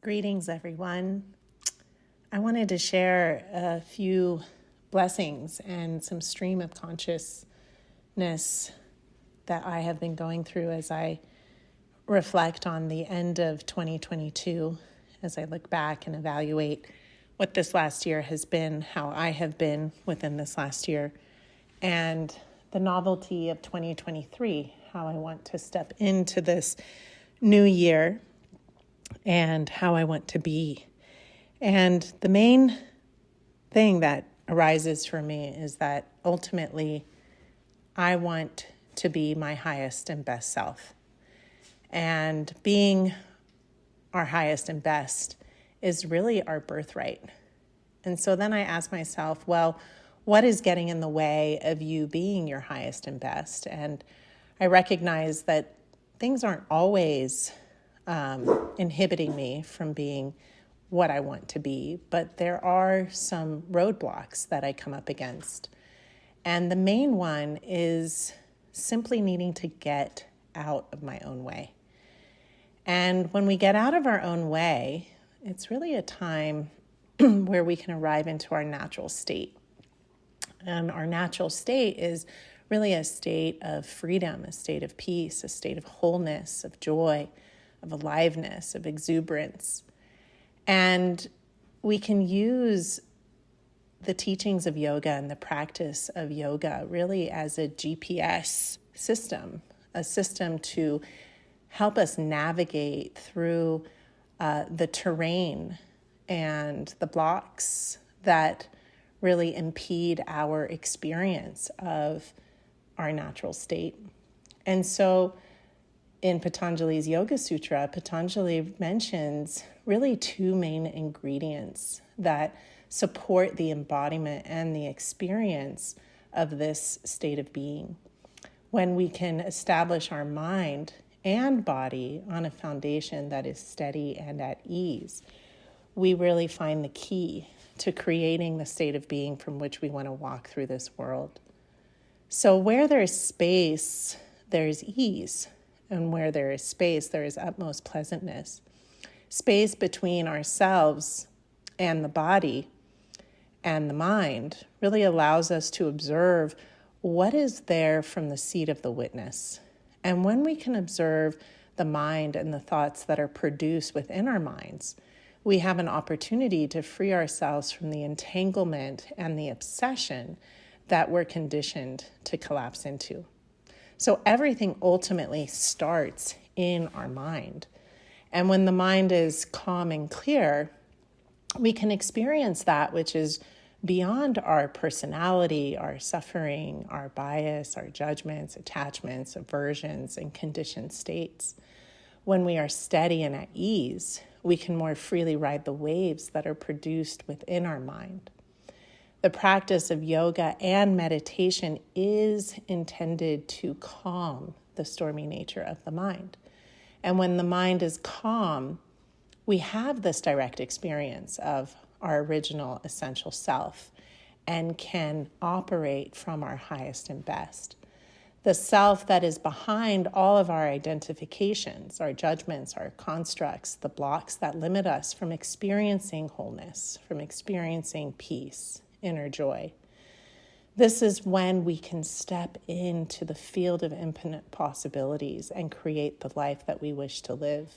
Greetings, everyone. I wanted to share a few blessings and some stream of consciousness that I have been going through as I reflect on the end of 2022, as I look back and evaluate what this last year has been, how I have been within this last year, and the novelty of 2023, how I want to step into this new year and how I want to be. And the main thing that arises for me is that ultimately I want to be my highest and best self. And being our highest and best is really our birthright. And so then I ask myself, well, what is getting in the way of you being your highest and best? And I recognize that things aren't always inhibiting me from being what I want to be, but there are some roadblocks that I come up against. And the main one is simply needing to get out of my own way. And when we get out of our own way, it's really a time where we can arrive into our natural state. And our natural state is really a state of freedom, a state of peace, a state of wholeness, of joy, of aliveness, of exuberance. And we can use the teachings of yoga and the practice of yoga really as a GPS system, a system to help us navigate through the terrain and the blocks that really impede our experience of our natural state. And so in Patanjali's Yoga Sutra, Patanjali mentions really two main ingredients that support the embodiment and the experience of this state of being. When we can establish our mind and body on a foundation that is steady and at ease, we really find the key to creating the state of being from which we want to walk through this world. So where there is space, there is ease. And where there is space, there is utmost pleasantness. Space between ourselves and the body and the mind really allows us to observe what is there from the seat of the witness. And when we can observe the mind and the thoughts that are produced within our minds, we have an opportunity to free ourselves from the entanglement and the obsession that we're conditioned to collapse into. So everything ultimately starts in our mind. And when the mind is calm and clear, we can experience that which is beyond our personality, our suffering, our bias, our judgments, attachments, aversions, and conditioned states. When we are steady and at ease, we can more freely ride the waves that are produced within our mind. The practice of yoga and meditation is intended to calm the stormy nature of the mind. And when the mind is calm, we have this direct experience of our original essential self and can operate from our highest and best. The self that is behind all of our identifications, our judgments, our constructs, the blocks that limit us from experiencing wholeness, from experiencing peace, inner joy. This is when we can step into the field of infinite possibilities and create the life that we wish to live.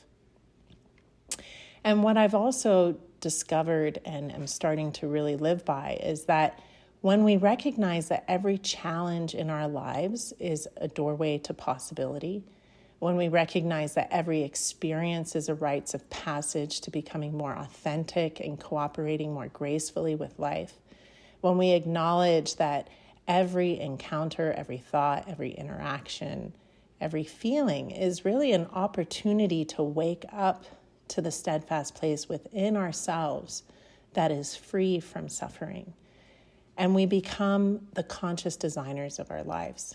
And what I've also discovered and am starting to really live by is that when we recognize that every challenge in our lives is a doorway to possibility, when we recognize that every experience is a rites of passage to becoming more authentic and cooperating more gracefully with life, when we acknowledge that every encounter, every thought, every interaction, every feeling is really an opportunity to wake up to the steadfast place within ourselves that is free from suffering. And we become the conscious designers of our lives.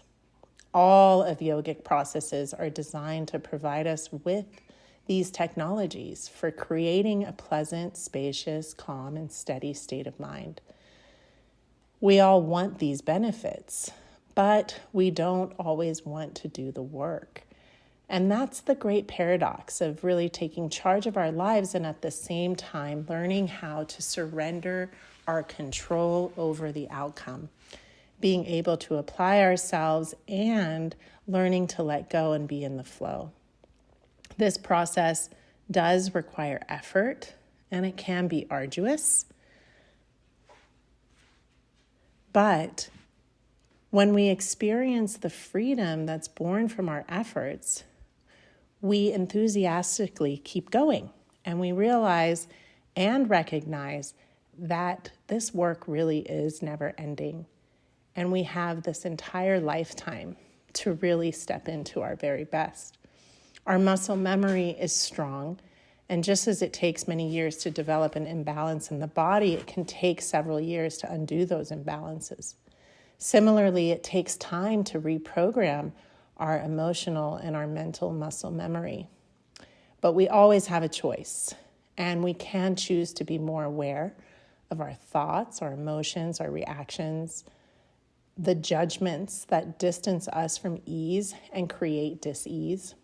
All of yogic processes are designed to provide us with these technologies for creating a pleasant, spacious, calm, and steady state of mind. We all want these benefits, but we don't always want to do the work. And that's the great paradox of really taking charge of our lives and at the same time learning how to surrender our control over the outcome, being able to apply ourselves and learning to let go and be in the flow. This process does require effort and it can be arduous. But when we experience the freedom that's born from our efforts, we enthusiastically keep going and we realize and recognize that this work really is never ending. And we have this entire lifetime to really step into our very best. Our muscle memory is strong, and just as it takes many years to develop an imbalance in the body, it can take several years to undo those imbalances. Similarly, it takes time to reprogram our emotional and our mental muscle memory. But we always have a choice, and we can choose to be more aware of our thoughts, our emotions, our reactions, the judgments that distance us from ease and create dis-ease.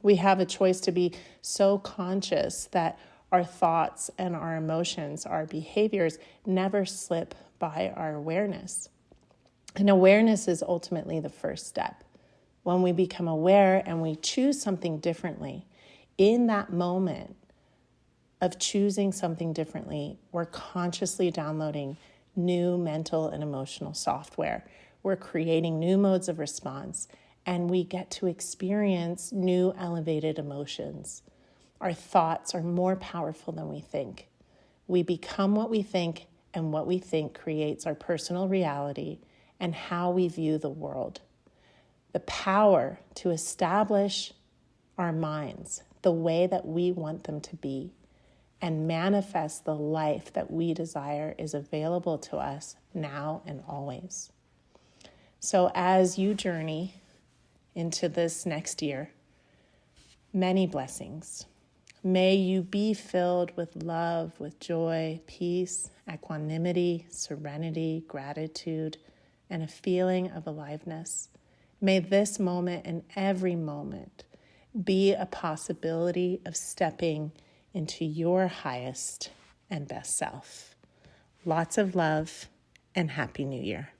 We have a choice to be so conscious that our thoughts and our emotions, our behaviors never slip by our awareness. And awareness is ultimately the first step. When we become aware and we choose something differently, in that moment of choosing something differently, we're consciously downloading new mental and emotional software. We're creating new modes of response, and we get to experience new elevated emotions. Our thoughts are more powerful than we think. We become what we think, and what we think creates our personal reality and how we view the world. The power to establish our minds the way that we want them to be and manifest the life that we desire is available to us now and always. So as you journey into this next year, many blessings. May you be filled with love, with joy, peace, equanimity, serenity, gratitude, and a feeling of aliveness. May this moment and every moment be a possibility of stepping into your highest and best self. Lots of love and Happy New Year.